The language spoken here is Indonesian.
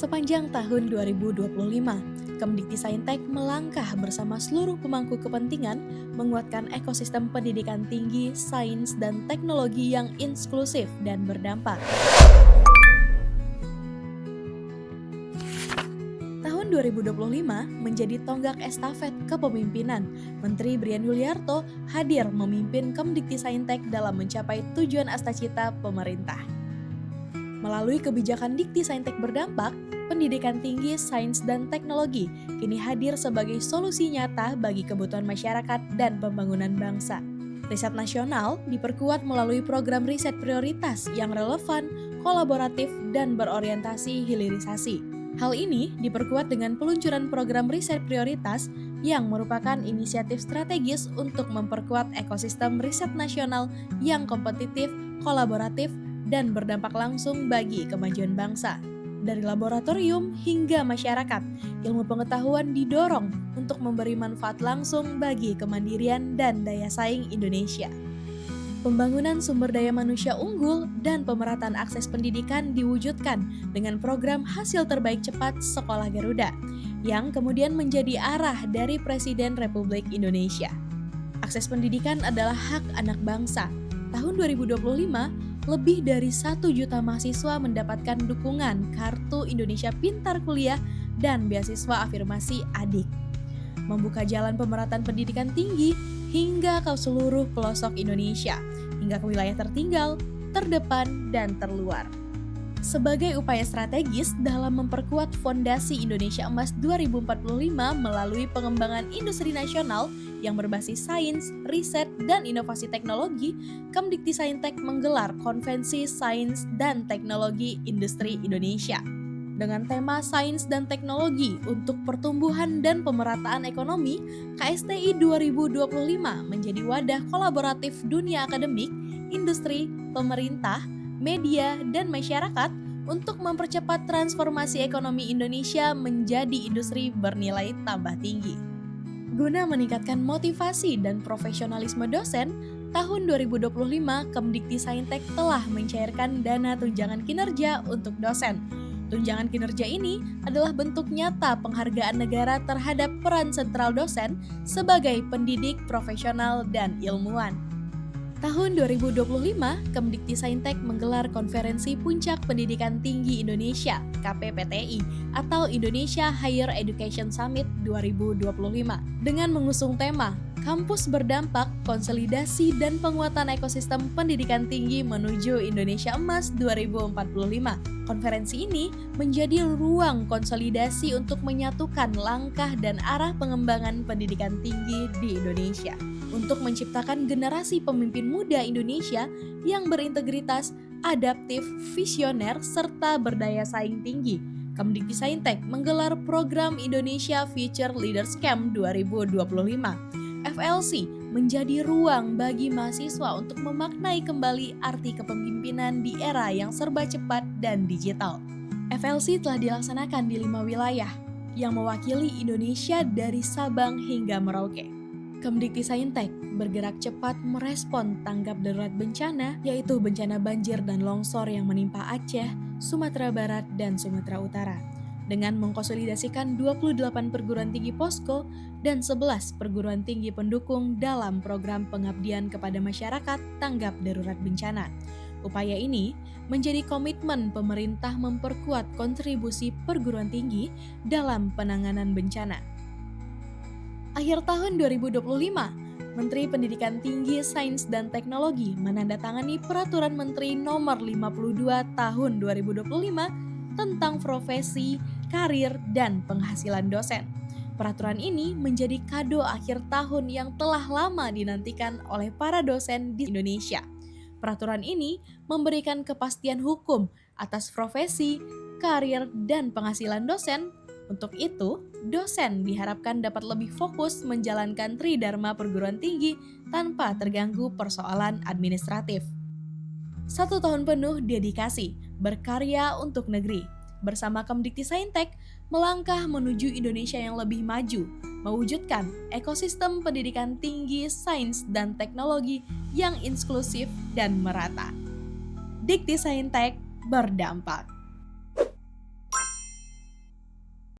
Sepanjang tahun 2025, Kemdiktisaintek melangkah bersama seluruh pemangku kepentingan menguatkan ekosistem pendidikan tinggi, sains, dan teknologi yang inklusif dan berdampak. Tahun 2025 menjadi tonggak estafet kepemimpinan. Menteri Brian Yuliarto hadir memimpin Kemdiktisaintek dalam mencapai tujuan astacita pemerintah. Melalui kebijakan Diktisaintek berdampak, pendidikan tinggi, sains, dan teknologi kini hadir sebagai solusi nyata bagi kebutuhan masyarakat dan pembangunan bangsa. Riset nasional diperkuat melalui program riset prioritas yang relevan, kolaboratif, dan berorientasi hilirisasi. Hal ini diperkuat dengan peluncuran program riset prioritas yang merupakan inisiatif strategis untuk memperkuat ekosistem riset nasional yang kompetitif, kolaboratif, dan berdampak langsung bagi kemajuan bangsa. Dari laboratorium hingga masyarakat, ilmu pengetahuan didorong untuk memberi manfaat langsung bagi kemandirian dan daya saing Indonesia. Pembangunan sumber daya manusia unggul dan pemerataan akses pendidikan diwujudkan dengan program Hasil Terbaik Cepat Sekolah Garuda, yang kemudian menjadi arah dari Presiden Republik Indonesia. Akses pendidikan adalah hak anak bangsa. Tahun 2025, lebih dari 1 juta mahasiswa mendapatkan dukungan Kartu Indonesia Pintar Kuliah dan beasiswa afirmasi adik. Membuka jalan pemerataan pendidikan tinggi hingga ke seluruh pelosok Indonesia, hingga ke wilayah tertinggal, terdepan, dan terluar. Sebagai upaya strategis dalam memperkuat fondasi Indonesia Emas 2045 melalui pengembangan industri nasional yang berbasis sains, riset, dan inovasi teknologi, Kemdiktisaintek menggelar Konvensi Sains dan Teknologi Industri Indonesia. Dengan tema Sains dan Teknologi untuk Pertumbuhan dan Pemerataan Ekonomi, KSTI 2025 menjadi wadah kolaboratif dunia akademik, industri, pemerintah, media, dan masyarakat untuk mempercepat transformasi ekonomi Indonesia menjadi industri bernilai tambah tinggi. Guna meningkatkan motivasi dan profesionalisme dosen, tahun 2025 Kemdiktisaintek telah mencairkan dana tunjangan kinerja untuk dosen. Tunjangan kinerja ini adalah bentuk nyata penghargaan negara terhadap peran sentral dosen sebagai pendidik profesional dan ilmuwan. Tahun 2025, Kemdiktisaintek menggelar Konferensi Puncak Pendidikan Tinggi Indonesia (KPPTI) atau Indonesia Higher Education Summit 2025 dengan mengusung tema Kampus Berdampak, Konsolidasi dan Penguatan Ekosistem Pendidikan Tinggi Menuju Indonesia Emas 2045. Konferensi ini menjadi ruang konsolidasi untuk menyatukan langkah dan arah pengembangan pendidikan tinggi di Indonesia untuk menciptakan generasi pemimpin muda Indonesia yang berintegritas, adaptif, visioner, serta berdaya saing tinggi. Kemdiktisaintek menggelar program Indonesia Future Leaders Camp 2025. FLC menjadi ruang bagi mahasiswa untuk memaknai kembali arti kepemimpinan di era yang serba cepat dan digital. FLC telah dilaksanakan di 5 wilayah yang mewakili Indonesia dari Sabang hingga Merauke. Kemdiktisaintek bergerak cepat merespon tanggap darurat bencana, yaitu bencana banjir dan longsor yang menimpa Aceh, Sumatera Barat, dan Sumatera Utara, dengan mengkonsolidasikan 28 perguruan tinggi posko dan 11 perguruan tinggi pendukung dalam program pengabdian kepada masyarakat tanggap darurat bencana. Upaya ini menjadi komitmen pemerintah memperkuat kontribusi perguruan tinggi dalam penanganan bencana. Akhir tahun 2025, Menteri Pendidikan Tinggi, Sains, dan Teknologi menandatangani Peraturan Menteri Nomor 52 Tahun 2025 tentang profesi, karir, dan penghasilan dosen. Peraturan ini menjadi kado akhir tahun yang telah lama dinantikan oleh para dosen di Indonesia. Peraturan ini memberikan kepastian hukum atas profesi, karir, dan penghasilan dosen. Untuk itu, dosen diharapkan dapat lebih fokus menjalankan tridharma perguruan tinggi tanpa terganggu persoalan administratif. 1 tahun penuh dedikasi, berkarya untuk negeri. Bersama Kemdiktisaintek, melangkah menuju Indonesia yang lebih maju, mewujudkan ekosistem pendidikan tinggi, sains, dan teknologi yang inklusif dan merata. Diktisaintek berdampak.